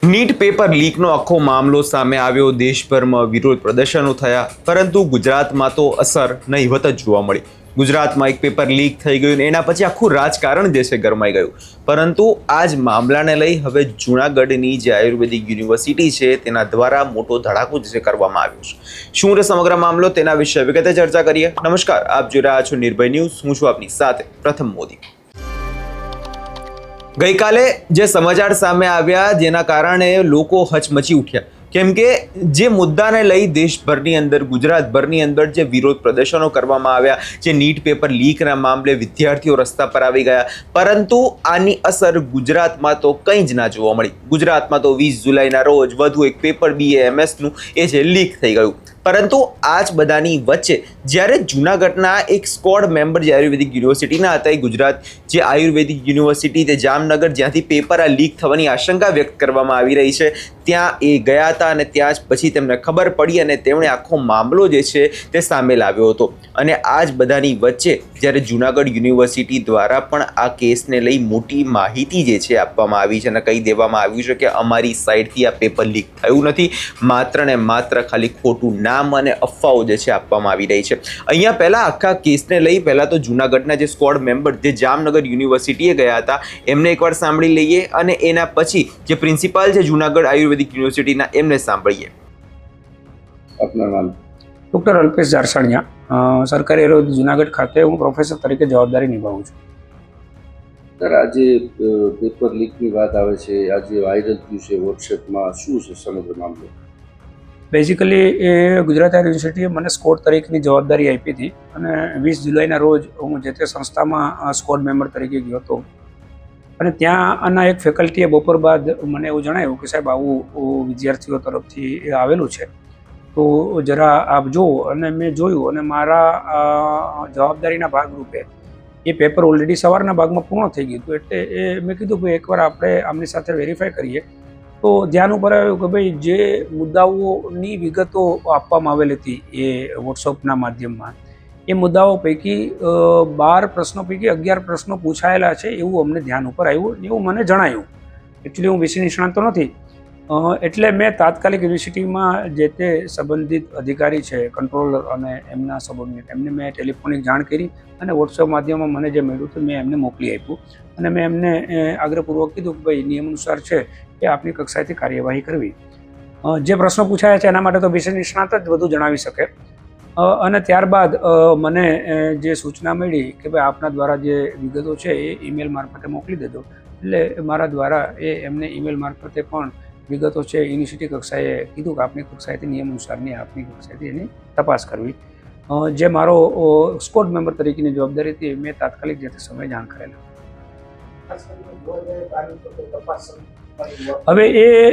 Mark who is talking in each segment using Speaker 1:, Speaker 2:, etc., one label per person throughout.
Speaker 1: NEET paper લીકનો આખો મામલો સામે આવ્યો. દેશભરમાં વિરોધ પ્રદર્શનો થયા, પરંતુ ગુજરાતમાં તો અસર નહીવત જ જોવા મળી. ગુજરાતમાં એક પેપર લીક થઈ ગયું અને એના પછી આખું રાજકારણ જે છે ગરમાઈ ગયું. પરંતુ આ જ મામલાને લઈ હવે જૂનાગઢની જે આયુર્વેદિક યુનિવર્સિટી છે તેના દ્વારા મોટો ધડાકો જે છે કરવામાં આવ્યો છે. શું છે સમગ્ર મામલો, તેના વિશે વિગતે ચર્ચા કરીએ. નમસ્કાર, આપ જોઈ રહ્યા છો નિર્ભય ન્યૂઝ. હું છું આપની સાથે પ્રથમ મોદી. ગઈકાલે જે સમાચાર સામે આવ્યા જેના કારણે લોકો હચમચી ઉઠ્યા, કેમ કે જે મુદ્દાને લઈ દેશભરની અંદર, ગુજરાતભરની અંદર જે વિરોધ પ્રદર્શનો કરવામાં આવ્યા, જે નીટ પેપર લીકના મામલે વિદ્યાર્થીઓ રસ્તા પર આવી ગયા, પરંતુ આની અસર ગુજરાતમાં તો કંઈ જ ના જોવા મળી. ગુજરાતમાં તો 20 જુલાઈના રોજ વધુ એક પેપર BAMSનું એ જે લીક થઈ ગયું. પરંતુ આ જ બધાની વચ્ચે જ્યારે જૂનાગઢના એક સ્કોડ મેમ્બર જે આયુર્વેદિક યુનિવર્સિટીના હતા, એ ગુજરાત જે આયુર્વેદિક યુનિવર્સિટી તે જામનગર, જ્યાંથી પેપર આ લીક થવાની આશંકા વ્યક્ત કરવામાં આવી રહી છે, ત્યાં એ ગયા હતા અને ત્યાં જ પછી તેમને ખબર પડી અને તેમણે આખો મામલો જે છે તે સામે લાવ્યો હતો. અને આ જ બધાની વચ્ચે જ્યારે જૂનાગઢ યુનિવર્સિટી દ્વારા પણ આ કેસને લઈ મોટી માહિતી જે છે આપવામાં આવી છે અને કહી દેવામાં આવ્યું છે કે અમારી સાઈડથી આ પેપર લીક થયું નથી, માત્ર ને માત્ર ખાલી ખોટું નામ અને અફવાઓ જે છે આપવામાં આવી રહી છે. અહીંયા પહેલા આખા કેસને લઈ પહેલા તો જૂનાગઢના જે સ્કોડ મેમ્બર જે જામનગર યુનિવર્સિટીએ ગયા હતા એમને એકવાર સાંભળી લઈએ અને એના પછી જે પ્રિન્સિપાલ છે જૂનાગઢ આયુર્વેદિક યુનિવર્સિટીના એમને સાંભળીએ.
Speaker 2: આપના નામ?
Speaker 3: ડૉક્ટર અલ્પેશ જારસાણીયા, સરકારી આયુર્વેદ જૂનાગઢ ખાતે હું પ્રોફેસર તરીકે જવાબદારી નિભાવું છું.
Speaker 2: સર, આજે પેપર લીકની વાત આવે છે, આજે વાયરલ થયું છે વોટ્સએપમાં, શું છે સમગ્ર મામલો?
Speaker 3: બેઝિકલી એ ગુજરાત યુનિવર્સિટીએ મને સ્કોડ તરીકેની જવાબદારી આપી હતી અને 20 જુલાઈના રોજ હું જે તે સંસ્થામાં સ્કોડ મેમ્બર તરીકે ગયો હતો અને ત્યાં આના એક ફેકલ્ટીએ બપોર બાદ મને એવું જણાવ્યું કે સાહેબ આવું વિદ્યાર્થીઓ તરફથી એ આવેલું છે, તો જરા આપ જુઓ. અને મેં જોયું અને મારા જવાબદારીના ભાગરૂપે એ પેપર ઓલરેડી સવારના ભાગમાં પૂર્ણ થઈ ગયું હતું. એટલે એ મેં કીધું કે એકવાર આપણે આમની સાથે વેરીફાઈ કરીએ. તો ધ્યાન ઉપર આવ્યું કે ભાઈ જે મુદ્દાઓની વિગતો આપવામાં આવેલી હતી એ વોટ્સઅપના માધ્યમમાં, એ મુદ્દાઓ પૈકી 12 પ્રશ્નો પૈકી 11 પ્રશ્નો પૂછાયેલા છે એવું અમને ધ્યાન ઉપર આવ્યું, એવું મને જણાયું. એકચ્યુઅલી હું વિષય નિષ્ણાત તો નથી, એટલે મેં તાત્કાલિક યુનિવર્સિટીમાં જે તે સંબંધિત અધિકારી છે, કંટ્રોલર અને એમના સબોર્ડિનેટ, એમને મેં ટેલિફોનિક જાણ કરી અને વોટ્સઅપ માધ્યમમાં મને જે મળ્યું હતું મેં એમને મોકલી આપ્યું. અને મેં એમને આગ્રહપૂર્વક કીધું કે ભાઈ નિયમ અનુસાર છે એ આપની કક્ષાએથી કાર્યવાહી કરવી. જે પ્રશ્નો પૂછાયા છે એના માટે તો વિષય નિષ્ણાત જ વધુ જણાવી શકે. અને ત્યારબાદ મને જે સૂચના મળી કે ભાઈ આપના દ્વારા જે વિગતો છે એ ઈમેલ મારફતે મોકલી દેજો. એટલે મારા દ્વારા એમને ઈમેલ મારફતે પણ વિગતો છે યુનિવર્સિટી કક્ષાએ કીધું કે આપની કક્ષાએથી નિયમ અનુસારની આપની કક્ષાએથી એની તપાસ કરવી. જે મારો સ્કોડ મેમ્બર તરીકેની જવાબદારી હતી મેં તાત્કાલિક જે તે સમયે જાણ કરેલા. હવે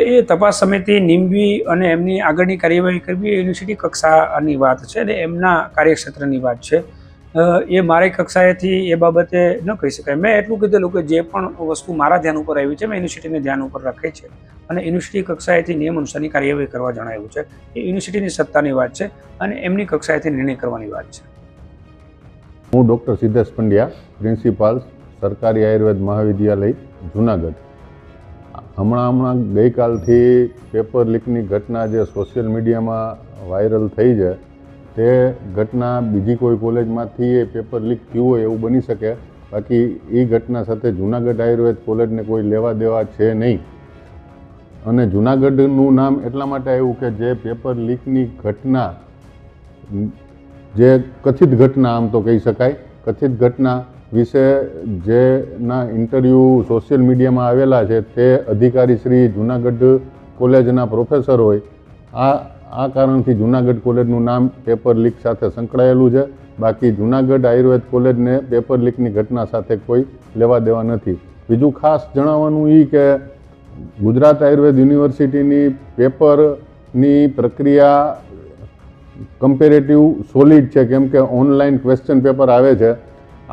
Speaker 3: એ તપાસ સમિતિ નીમવી અને એમની આગળની કાર્યવાહી કરવી એ યુનિવર્સિટી કક્ષાની વાત છે અને એમના કાર્યક્ષેત્રની વાત છે. એ મારી કક્ષાએથી એ બાબતે ન કહી શકાય. મેં એટલું કીધેલું કે જે પણ વસ્તુ મારા ધ્યાન ઉપર આવી છે મેં યુનિવર્સિટીને ધ્યાન ઉપર રાખે છે અને યુનિવર્સિટી કક્ષાએથી નિયમ અનુસારની કાર્યવાહી કરવા જણાવ્યું છે. એ યુનિવર્સિટીની સત્તાની વાત છે અને એમની કક્ષાએથી નિર્ણય કરવાની વાત છે.
Speaker 4: હું ડૉક્ટર સિદ્ધેશ પંડ્યા, પ્રિન્સિપાલ, સરકારી આયુર્વેદ મહાવિદ્યાલય જૂનાગઢ. હમણાં ગઈકાલથી પેપર લીકની ઘટના જે સોશિયલ મીડિયામાં વાયરલ થઈ છે, તે ઘટના બીજી કોઈ કોલેજમાંથી એ પેપર લીક થયું હોય એવું બની શકે. બાકી એ ઘટના સાથે જૂનાગઢ આયુર્વેદ કોલેજને કોઈ લેવા દેવા છે નહીં. અને જૂનાગઢનું નામ એટલા માટે આવ્યું કે જે પેપર લીકની ઘટના, જે કથિત ઘટના આમ તો કહી શકાય, કથિત ઘટના વિશે જેના ઇન્ટરવ્યૂ સોશિયલ મીડિયામાં આવેલા છે તે અધિકારી શ્રી જૂનાગઢ કોલેજના પ્રોફેસર હોય. આ કારણથી જૂનાગઢ કોલેજનું નામ પેપર લીક સાથે સંકળાયેલું છે. બાકી જૂનાગઢ આયુર્વેદ કોલેજને પેપર લીકની ઘટના સાથે કોઈ લેવા દેવા નથી. બીજું ખાસ જણાવવાનું એ કે ગુજરાત આયુર્વેદ યુનિવર્સિટીની પેપરની પ્રક્રિયા કમ્પેરેટિવ સોલિડ છે, કેમ કે ઓનલાઈન ક્વેશ્ચન પેપર આવે છે.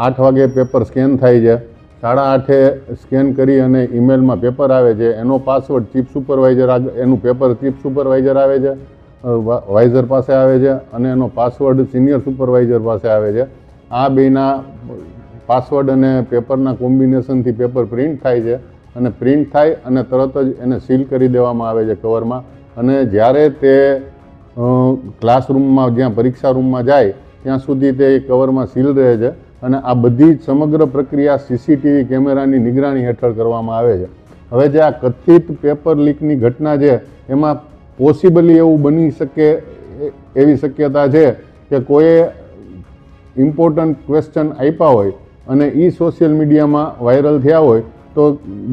Speaker 4: 8 વાગે પેપર સ્કેન થાય છે, 8:30 સ્કેન કરી અને ઈમેલમાં પેપર આવે છે. એનો પાસવર્ડ ચીફ સુપરવાઇઝર, એનું પેપર ચીફ સુપરવાઇઝર આવે છે, વાઇઝર પાસે આવે છે અને એનો પાસવર્ડ સિનિયર સુપરવાઇઝર પાસે આવે છે. આ બેના પાસવર્ડ અને પેપરના કોમ્બિનેશનથી પેપર પ્રિન્ટ થાય છે અને પ્રિન્ટ થાય અને તરત જ એને સીલ કરી દેવામાં આવે છે કવરમાં. અને જ્યારે તે ક્લાસરૂમમાં જ્યાં પરીક્ષા રૂમમાં જાય ત્યાં સુધી તે કવરમાં સીલ રહે છે. અને આ બધી જ સમગ્ર પ્રક્રિયા સીસીટીવી કેમેરાની નિગરાણી હેઠળ કરવામાં આવે છે. હવે જે આ કથિત પેપર લીકની ઘટના છે એમાં પોસિબલી એવું બની શકે એવી શક્યતા છે કે કોઈએ ઇમ્પોર્ટન્ટ ક્વેશ્ચન આપ્યા હોય અને એ સોશિયલ મીડિયામાં વાયરલ થયા હોય તો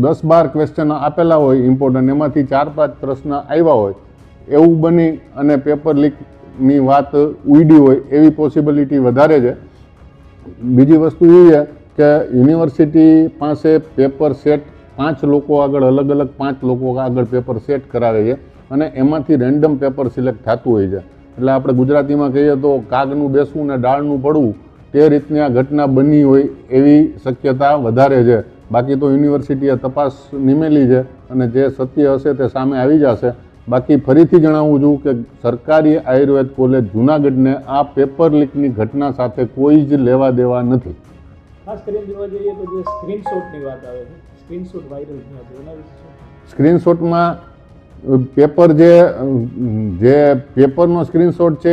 Speaker 4: 10-12 ક્વેશ્ચન આપેલા હોય ઇમ્પોર્ટન્ટ, એમાંથી 4-5 પ્રશ્ન આવ્યા હોય, એવું બની અને પેપર લીકની વાત ઉડી હોય એવી પોસિબિલિટી વધારે છે. બીજી વસ્તુ એ છે કે યુનિવર્સિટી પાસે પેપર સેટ 5 લોકો આગળ અલગ 5 લોકો આગળ પેપર સેટ કરાવે છે અને એમાંથી રેન્ડમ પેપર સિલેક્ટ થતું હોય છે. એટલે આપણે ગુજરાતીમાં કહીએ તો કાગનું બેસવું ને ડાળનું પડવું તે રીતની આ ઘટના બની હોય એવી શક્યતા વધારે છે. બાકી તો યુનિવર્સિટીએ તપાસ નિમેલી છે અને જે સત્ય હશે તે સામે આવી જશે. બાકી ફરીથી જણાવું છું કે સરકારી આયુર્વેદ કોલેજ જૂનાગઢને આ પેપર લીકની ઘટના સાથે કોઈ જ લેવા દેવા નથી.
Speaker 5: ખાસ કરીને જોવા જઈએ તો જે સ્ક્રીનશોટની વાત આવે છે, સ્ક્રીનશોટ વાયરલ થયા છે એના વિશે શું?
Speaker 4: સ્ક્રીનશોટમાં પેપર જે પેપરનો સ્ક્રીનશોટ છે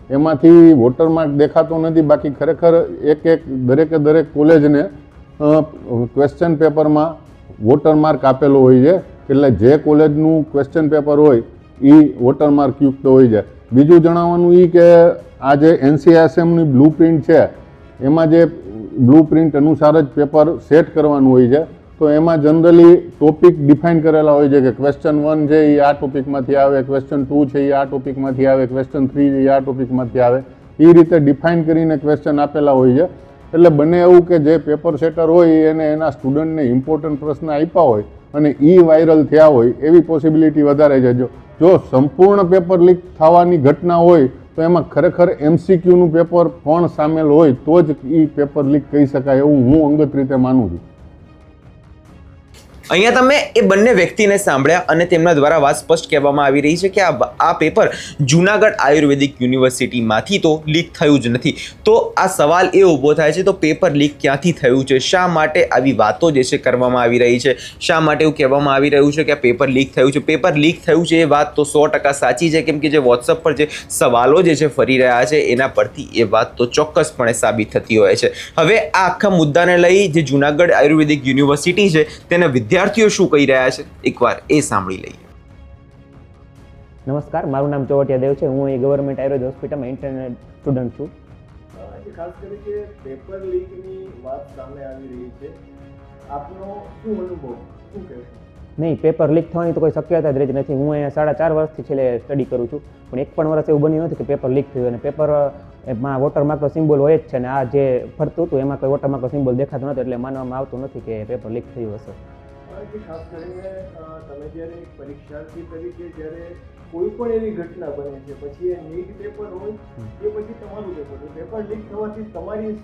Speaker 4: એમાંથી વોટરમાર્ક દેખાતો નથી. બાકી ખરેખર દરેક કોલેજને ક્વેશ્ચન પેપરમાં વોટરમાર્ક આપેલો હોય છે. એટલે જે કોલેજનું ક્વેશ્ચન પેપર હોય એ વોટરમાર્ક યુક્ત હોય છે. બીજું જણાવવાનું એ કે આ જે NCISMની બ્લુ પ્રિન્ટ છે એમાં જે બ્લુ પ્રિન્ટ અનુસાર જ પેપર સેટ કરવાનું હોય છે. તો એમાં જનરલી ટોપિક ડિફાઇન કરેલા હોય છે કે ક્વેશ્ચન 1 છે એ આ ટોપિકમાંથી આવે, ક્વેશ્ચન 2 છે એ આ ટોપિકમાંથી આવે, ક્વેશ્ચન 3 છે એ આ ટોપિકમાંથી આવે. એ રીતે ડિફાઇન કરીને ક્વેશ્ચન આપેલા હોય છે. એટલે બને એવું કે જે પેપર સેટર હોય એને એના સ્ટુડન્ટને ઇમ્પોર્ટન્ટ પ્રશ્ન આપ્યા હોય અને એ વાયરલ થયા હોય એવી પોસિબિલિટી વધારે છે. જો સંપૂર્ણ પેપર લીક થવાની ઘટના હોય તો એમાં ખરેખર MCQનું પેપર પણ સામેલ હોય તો જ એ પેપર લીક કહી શકાય એવું હું અંગત રીતે માનું છું.
Speaker 1: અહીંયા તમે એ બંને વ્યક્તિને સાંભળ્યા અને તેમના દ્વારા વાત સ્પષ્ટ કહેવામાં આવી રહી છે કે આ પેપર જૂનાગઢ આયુર્વેદિક યુનિવર્સિટીમાંથી તો લીક થયું જ નથી. તો આ સવાલ એ ઊભો થાય છે તો પેપર લીક ક્યાંથી થયું છે? શા માટે આવી વાતો જે છે કરવામાં આવી રહી છે? શા માટે એવું કહેવામાં આવી રહ્યું છે કે આ પેપર લીક થયું છે? પેપર લીક થયું છે એ વાત તો 100% સાચી છે, કેમ કે જે વોટ્સઅપ પર જે સવાલો જે છે ફરી રહ્યા છે એના પરથી એ વાત તો ચોક્કસપણે સાબિત થતી હોય છે. હવે આ આખા મુદ્દાને લઈ જે જૂનાગઢ આયુર્વેદિક યુનિવર્સિટી છે તેના વિદ્યાર્થીઓ શું કહી રહ્યા છે એકવાર એ સાંભળી લઈએ.
Speaker 6: નમસ્કાર, મારું નામ ચોવટિયા દેવ છે. હું અહીં ગવર્મેન્ટ આયુર્વેદ હોસ્પિટલમાં ઇન્ટરનેટ સ્ટુડન્ટ છું.
Speaker 5: ખાસ કરીને પેપર લીકની વાત સામે આવી રહી છે, આપનો શું અનુભવ, શું કહેશો?
Speaker 6: નહીં, પેપર લીક થવાની તો કોઈ શક્યતા જ રહેતી નથી. હું અહીંયા 4.5 વર્ષથી છેલ્લે સ્ટડી કરું છું, પણ એક પણ વર્ષ એવું બન્યું નથી કે પેપર લીક થયું. અને પેપરમાં વોટરમાર્કનો સિમ્બોલ હોય જ છે અને આ જે ફરતું હતું એમાં કોઈ વોટરમાર્કનો સિમ્બોલ દેખાતો નહોતો, એટલે માનવામાં આવતું નથી કે પેપર લીક થયું હશે.
Speaker 5: ખાસ કરીને તમે જ્યારે પરીક્ષાર્થી તરીકે જ્યારે કોઈ પણ એવી ઘટના બને છે, પછી એ નીટ પેપર હોય કે પછી તમારું પેપર લીક થવાથી તમારી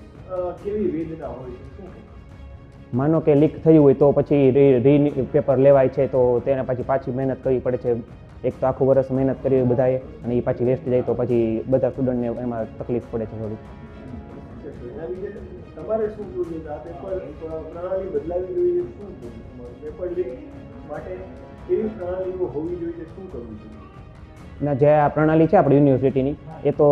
Speaker 5: કેવી વેદના હોય છે, શું?
Speaker 6: માનો કે લીક થયું હોય તો પછી પેપર લેવાય છે તો તેને પાછી મહેનત કરવી પડે છે. એક તો આખું વર્ષ મહેનત કરવી બધાએ અને એ પાછી વેસ્ટ જાય તો પછી બધા સ્ટુડન્ટને એમાં તકલીફ પડે છે થોડી.
Speaker 5: તમારે શું જોઈએ? આ પેપર પ્રણાલી બદલાવી જોઈએ, શું પેપર લીક માટે કેવી પ્રણાલીઓ હોવી જોઈએ, શું કરવું જોઈએ?
Speaker 6: ના, જે આ પ્રણાલી છે આપણી યુનિવર્સિટીની એ તો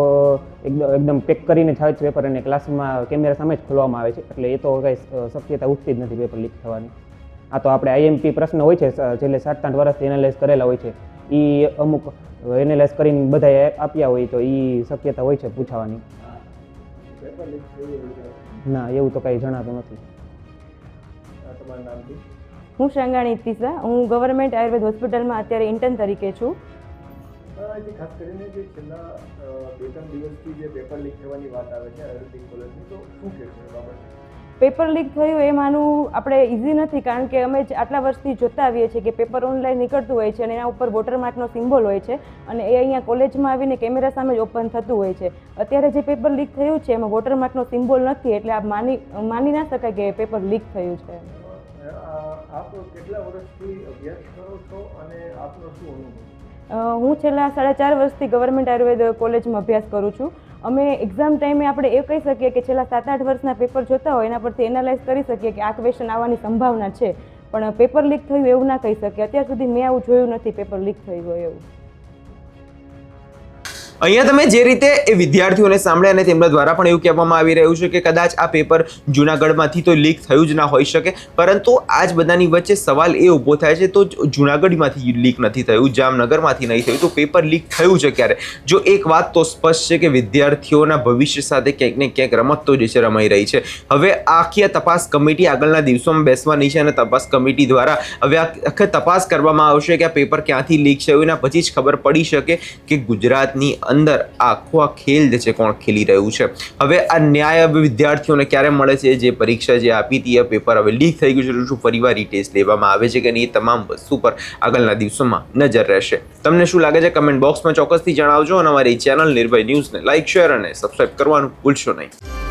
Speaker 6: એકદમ પેક કરીને જ આવે છે પેપર, અને ક્લાસમાં કેમેરા સામે જ ખોલવામાં આવે છે, એટલે એ તો કંઈ શક્યતા ઉઠતી જ નથી પેપર લીક થવાની. આ તો આપણે IMP પ્રશ્ન હોય છે છેલ્લે 7-8 વર્ષથી એનાલાઇઝ કરેલા હોય છે, એ અમુક એનાલાઇઝ કરીને બધાએ આપ્યા હોય તો એ શક્યતા હોય છે પૂછવાની.
Speaker 5: પેપર લીક થયું
Speaker 6: ના, એવું તો કંઈ જણાતું નથી.
Speaker 5: તમારું નામ છે?
Speaker 7: હું શંગાણી તીસરા. હું ગવર્મેન્ટ આયુર્વેદ હોસ્પિટલમાં અત્યારે ઇન્ટર્ન તરીકે છું.
Speaker 5: ખાસ કરીને જે છેલ્લા 2-3 દિવસથી જે પેપર લીક થવાની વાત આવે છે આયુર્વેદિક કોલેજની, તો શું કહેશો એ બાબતે?
Speaker 7: પેપર લીક થયું એ માનવું આપણે ઇઝી નથી, કારણ કે અમે આટલા વર્ષથી જોતા આવીએ છીએ કે પેપર ઓનલાઈન નીકળતું હોય છે અને એના ઉપર વોટરમાર્કનો સિમ્બોલ હોય છે અને એ અહીંયા કોલેજમાં આવીને કેમેરા સામે જ ઓપન થતું હોય છે. અત્યારે જે પેપર લીક થયું છે એમાં વોટરમાર્કનો સિમ્બોલ નથી, એટલે આપ માની ના શકાય કે પેપર લીક થયું છે.
Speaker 5: આપ કેટલા વર્ષથી અભ્યાસ કરો છો અને આપનો શું અનુભવ?
Speaker 7: હું છેલ્લા 4.5 વર્ષથી ગવર્મેન્ટ આયુર્વેદ કોલેજમાં અભ્યાસ કરું છું. અમે એક્ઝામ ટાઈમે આપણે એ કહી શકીએ કે છેલ્લા 7-8 વર્ષના પેપર જોતા હોય એના પરથી એનાલાઇઝ કરી શકીએ કે આ ક્વેશ્ચન આવવાની સંભાવના છે. પણ પેપર લીક થયું એવું ના કહી શકે. અત્યાર સુધી મેં આવું જોયું નથી પેપર લીક થયું હોય એવું.
Speaker 1: અહીંયા તમે જે રીતે એ વિદ્યાર્થીઓને સાંભળ્યા અને તેમના દ્વારા પણ એવું કહેવામાં આવી રહ્યું છે કે કદાચ આ પેપર જુનાગઢમાંથી તો લીક થયું જ ના હોઈ શકે, પરંતુ આ જ બધાની વચ્ચે સવાલ એ ઊભો થાય છે તો જુનાગઢમાંથી લીક નથી થયું, જામનગરમાંથી નહીં થયું, તો પેપર લીક થયું છે ક્યારે? જો એક વાત તો સ્પષ્ટ છે કે વિદ્યાર્થીઓના ભવિષ્ય સાથે ક્યાંક ને ક્યાંક રમત તો જે છે રમાઈ રહી છે. હવે આખી તપાસ કમિટી આગળના દિવસોમાં બેસવાની છે અને તપાસ કમિટી દ્વારા હવે આખી તપાસ કરવામાં આવશે કે આ પેપર ક્યાંથી લીક છે, એના પછી જ ખબર પડી શકે કે ગુજરાતની અંદર આખો આ ખેલ જે છે કોણ ખેલી રહ્યું છે. હવે આ ન્યાય હવે વિદ્યાર્થીઓને ક્યારે મળે છે? જે પરીક્ષા જે આપી હતી એ પેપર હવે લીક થઈ ગયું છે, શું ફરીવાર રીટેસ્ટ લેવામાં આવે છે કે નહીં, એ તમામ વસ્તુ પર આગળના દિવસોમાં નજર રહેશે. તમને શું લાગે છે કમેન્ટ બોક્સમાં ચોક્કસથી જણાવજો અને અમારી ચેનલ નિર્ભય ન્યૂઝને લાઇક, શેર અને સબસ્ક્રાઇબ કરવાનું ભૂલશો નહીં.